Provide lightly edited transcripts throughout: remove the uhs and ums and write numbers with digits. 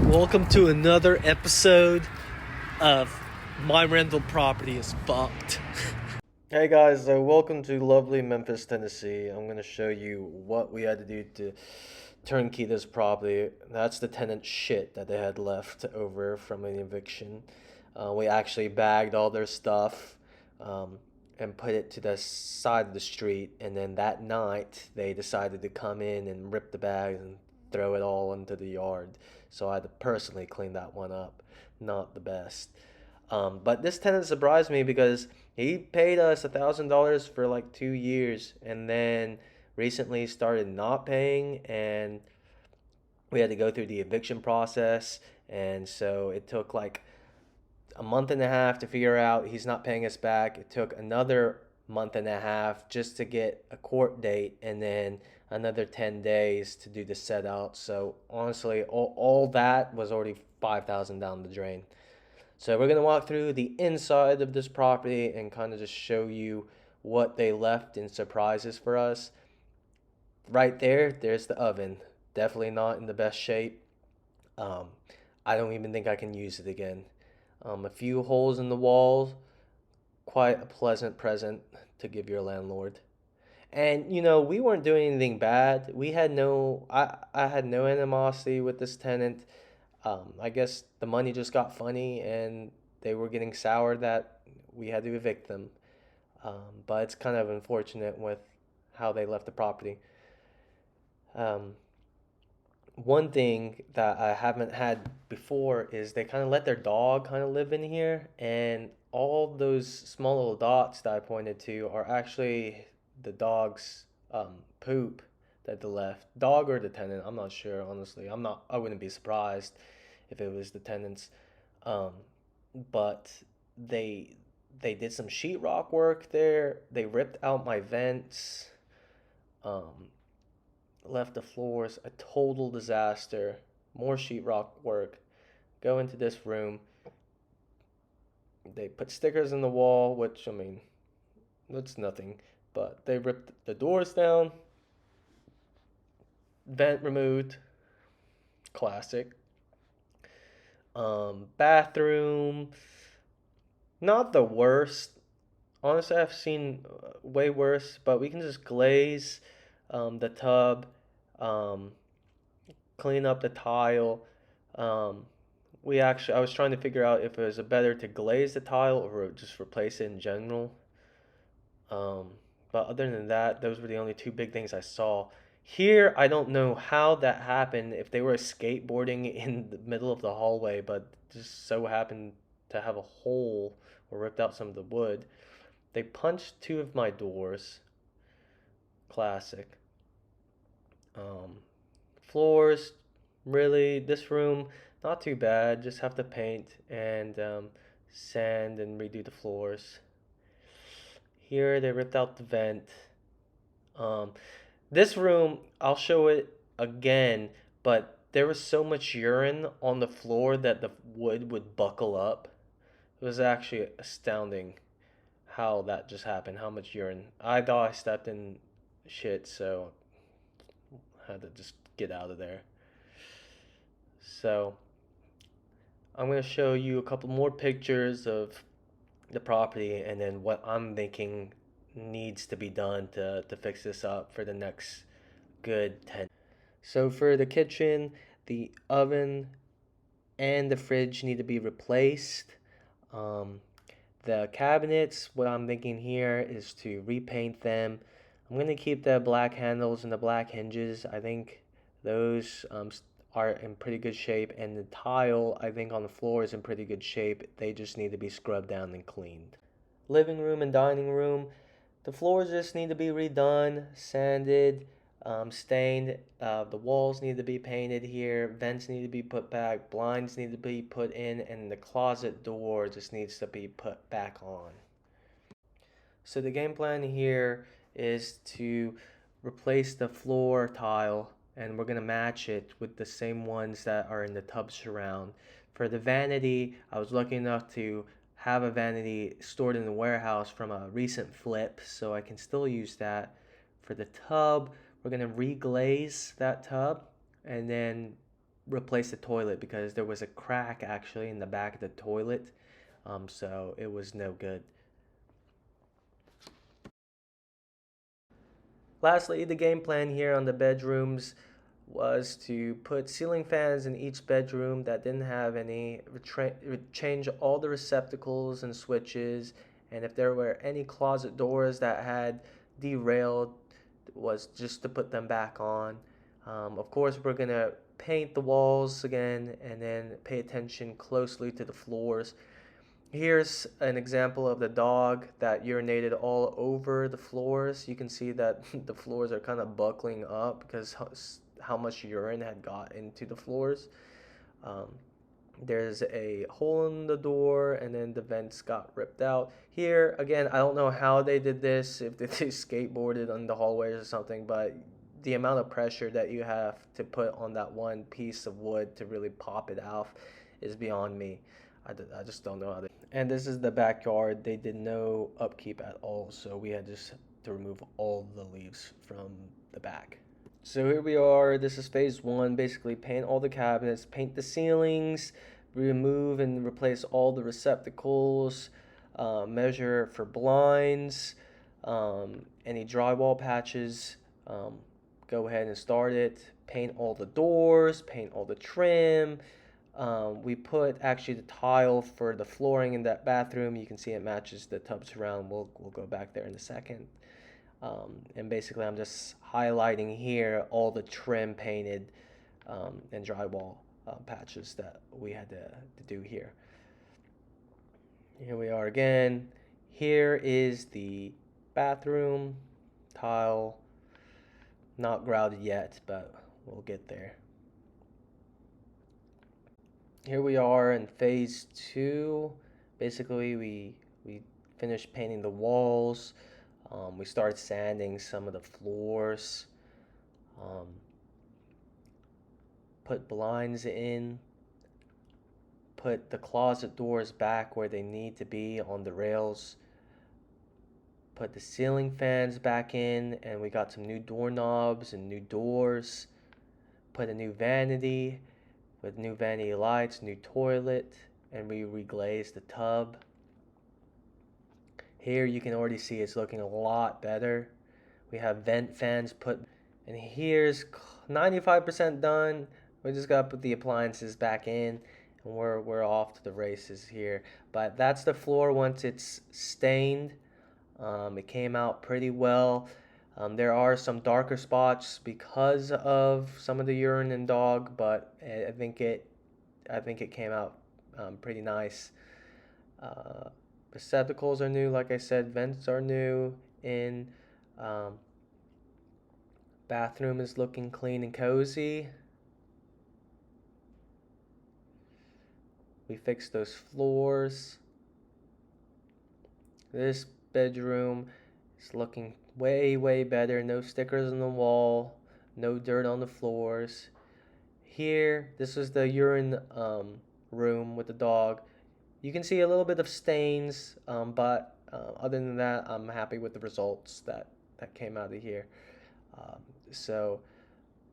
Welcome to another episode of My Rental Property is Fucked. Hey guys, welcome to lovely Memphis, Tennessee. I'm going to show you what we had to do to turnkey this property. That's the tenant shit that they had left over from an eviction. We actually bagged all their stuff and put it to the side of the street, and then that night they decided to come in and rip the bags and throw it all into the yard. So I had to personally clean that one up. Not the best. But this tenant surprised me because he paid us $1,000 for like 2 years, and then recently started not paying, and we had to go through the eviction process, and so it took like a month and a half to figure out he's not paying us back. It took another month and a half just to get a court date, and then another 10 days to do the set out. So honestly, all that was already 5,000 down the drain. So we're going to walk through the inside of this property and kind of just show you what they left in surprises for us. Right there's the oven. Definitely not in the best shape. Um, I don't even think I can use it again. A few holes in the walls, quite a pleasant present to give your landlord. And we weren't doing anything bad. I had no animosity with this tenant. I guess the money just got funny and they were getting sour that we had to evict them. But it's kind of unfortunate with how they left the property. Um, One thing that I haven't had before is they kind of let their dog kind of live in here, and all those small little dots that I pointed to are actually the dog's poop that they left. Dog or the tenant, I'm not sure, honestly. I wouldn't be surprised if it was the tenants. Um, but they they did some sheetrock work there. They ripped out my vents. Um, Left the floors a total disaster. More sheetrock work. Go into this room. They put stickers in the wall, which, I mean, that's nothing. But they ripped the doors down. Vent removed. Classic. Bathroom. Not the worst. Honestly, I've seen way worse, but we can just glaze the tub, um, clean up the tile. Um, I was trying to figure out if it was better to glaze the tile or just replace it in general. Um, but other than that, those were the only two big things I saw. Here, I don't know how that happened, if they were skateboarding in the middle of the hallway, but just so happened to have a hole or ripped out some of the wood. They punched two of my doors. Classic. Um, Floors, really, this room, not too bad. Just have to paint and sand and redo the floors. Here, they ripped out the vent. Um, this room, I'll show it again, but there was so much urine on the floor that the wood would buckle up. It was actually astounding how that just happened, how much urine. I thought I stepped in shit, so I had to just get out of there. So I'm going to show you a couple more pictures of the property and then what I'm thinking needs to be done to fix this up for the next good 10. So for the kitchen, the oven and the fridge need to be replaced. Um, the cabinets, what I'm thinking here is to repaint them. I'm going to keep the black handles and the black hinges. I think those are in pretty good shape, and the tile I think on the floor is in pretty good shape. They just need to be scrubbed down and cleaned. Living room and dining room, the floors just need to be redone, sanded, stained. The walls need to be painted here. Vents need to be put back. Blinds need to be put in, and the closet door just needs to be put back on. So the game plan here is to replace the floor tile, and we're gonna match it with the same ones that are in the tub surround. For the vanity, I was lucky enough to have a vanity stored in the warehouse from a recent flip, so I can still use that. For the tub, we're gonna reglaze that tub and then replace the toilet because there was a crack actually in the back of the toilet. So it was no good. Lastly, the game plan here on the bedrooms was to put ceiling fans in each bedroom that didn't have any, change all the receptacles and switches, and if there were any closet doors that had derailed, was just to put them back on. Of course, we're gonna paint the walls again and then pay attention closely to the floors. Here's an example of the dog that urinated all over the floors. You can see that the floors are kind of buckling up because how much urine had got into the floors. Um, there's a hole in the door and then the vents got ripped out. Here, again, I don't know how they did this, if they skateboarded on the hallways or something, but the amount of pressure that you have to put on that one piece of wood to really pop it off is beyond me. I just don't know how to. And this is the backyard. They did no upkeep at all, so we had just to remove all the leaves from the back. So here we are. This is phase one. Basically, paint all the cabinets, paint the ceilings, remove and replace all the receptacles, measure for blinds, any drywall patches. Go ahead and start it. Paint all the doors, paint all the trim. We put actually the tile for the flooring in that bathroom. You can see it matches the tub surround. We'll go back there in a second. And basically I'm just highlighting here all the trim painted and drywall patches that we had to do here. Here we are again. Here is the bathroom tile. Not grouted yet, but we'll get there. Here we are in phase two. Basically, we finished painting the walls. We started sanding some of the floors. Put blinds in. Put the closet doors back where they need to be on the rails. Put the ceiling fans back in, and we got some new doorknobs and new doors. Put a new vanity with new vanity lights, new toilet, and we reglazed the tub. Here you can already see it's looking a lot better. We have vent fans put, and here's 95% done. We just gotta put the appliances back in, and we're off to the races here. But that's the floor once it's stained. It came out pretty well. There are some darker spots because of some of the urine and dog, but I think it came out pretty nice. Receptacles are new, like I said. Vents are new. In bathroom is looking clean and cozy. We fixed those floors. This bedroom is looking way better. No stickers on the wall, no dirt on the floors. Here, this is the urine room with the dog. You can see a little bit of stains, but other than that, I'm happy with the results that came out of here. So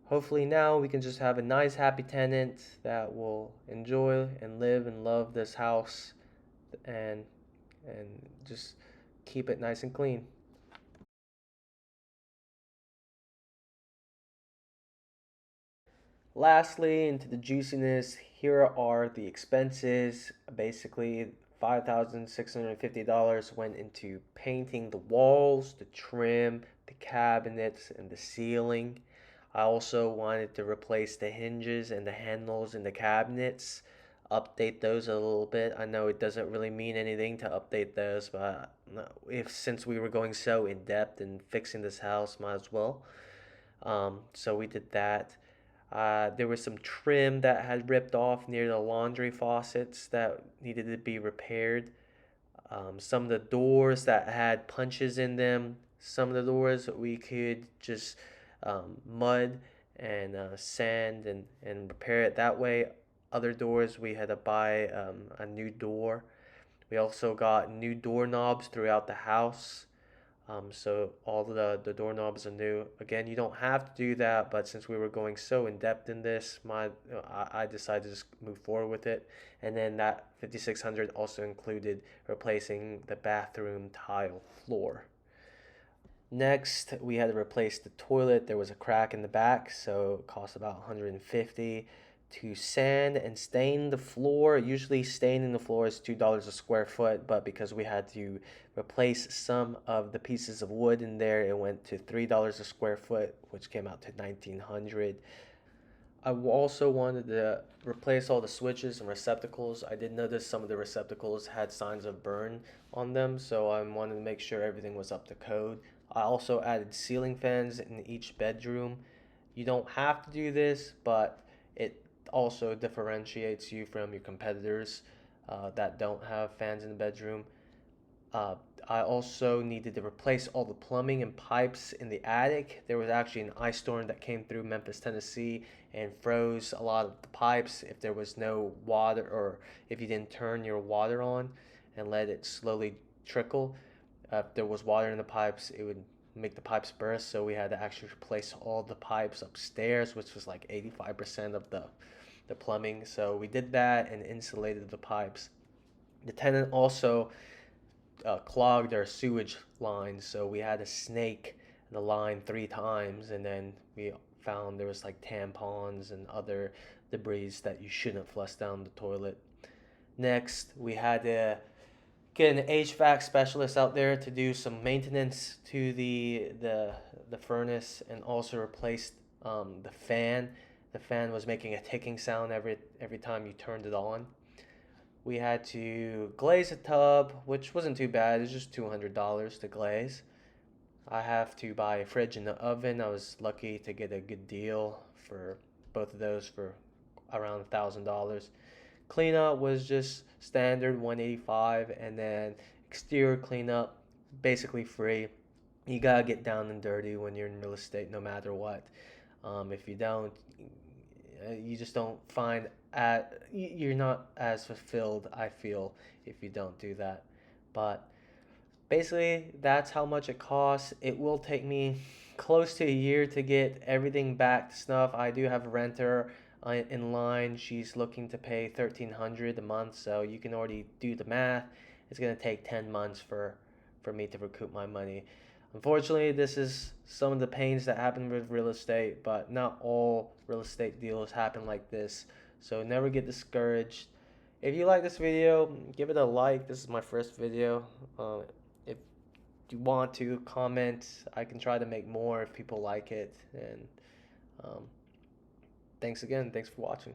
hopefully now we can just have a nice happy tenant that will enjoy and live and love this house and just keep it nice and clean. Lastly, into the juiciness, here are the expenses. Basically, $5,650 went into painting the walls, the trim, the cabinets, and the ceiling. I also wanted to replace the hinges and the handles in the cabinets, update those a little bit. I know it doesn't really mean anything to update those, but if since we were going so in depth in fixing this house, might as well. So we did that. There was some trim that had ripped off near the laundry faucets that needed to be repaired. Some of the doors that had punches in them, some of the doors we could just mud and sand and repair it that way. Other doors we had to buy a new door. We also got new doorknobs throughout the house. So all the doorknobs are new. Again, you don't have to do that, but since we were going so in depth in this, I decided to just move forward with it. And then that 5600 also included replacing the bathroom tile floor. Next, we had to replace the toilet. There was a crack in the back, so it cost about 150 to sand and stain the floor. Usually staining the floor is $2 a square foot, but because we had to replace some of the pieces of wood in there, it went to $3 a square foot, which came out to 1900. I also wanted to replace all the switches and receptacles. I did notice some of the receptacles had signs of burn on them, so I wanted to make sure everything was up to code. I also added ceiling fans in each bedroom. You don't have to do this, but it also differentiates you from your competitors that don't have fans in the bedroom. Uh, I also needed to replace all the plumbing and pipes in the attic. There was actually an ice storm that came through Memphis, Tennessee, and froze a lot of the pipes if there was no water, or if you didn't turn your water on and let it slowly trickle. If there was water in the pipes, it would make the pipes burst. So we had to actually replace all the pipes upstairs, which was like 85% of the plumbing. So we did that and insulated the pipes. The tenant also clogged our sewage lines, so we had to snake the line 3 times, and then we found there was like tampons and other debris that you shouldn't flush down the toilet. Next, we had to get an HVAC specialist out there to do some maintenance to the furnace, and also replace the fan. The fan was making a ticking sound every time you turned it on. We had to glaze a tub, which wasn't too bad. It's just $200 to glaze. I have to buy a fridge and an oven. I was lucky to get a good deal for both of those for around $1,000. Cleanup was just standard 185, and then exterior cleanup basically free. You gotta get down and dirty when you're in real estate, no matter what. If you don't, you just don't find you're not as fulfilled, I feel, if you don't do that. But basically, that's how much it costs. It will take me close to a year to get everything back to snuff. I do have a renter in line. She's looking to pay 1,300 a month, so you can already do the math. It's gonna take 10 months for me to recoup my money. Unfortunately, this is some of the pains that happen with real estate, but not all real estate deals happen like this. So never get discouraged. If you like this video, give it a like. This is my first video. If you want to comment, I can try to make more if people like it. And thanks again. Thanks for watching.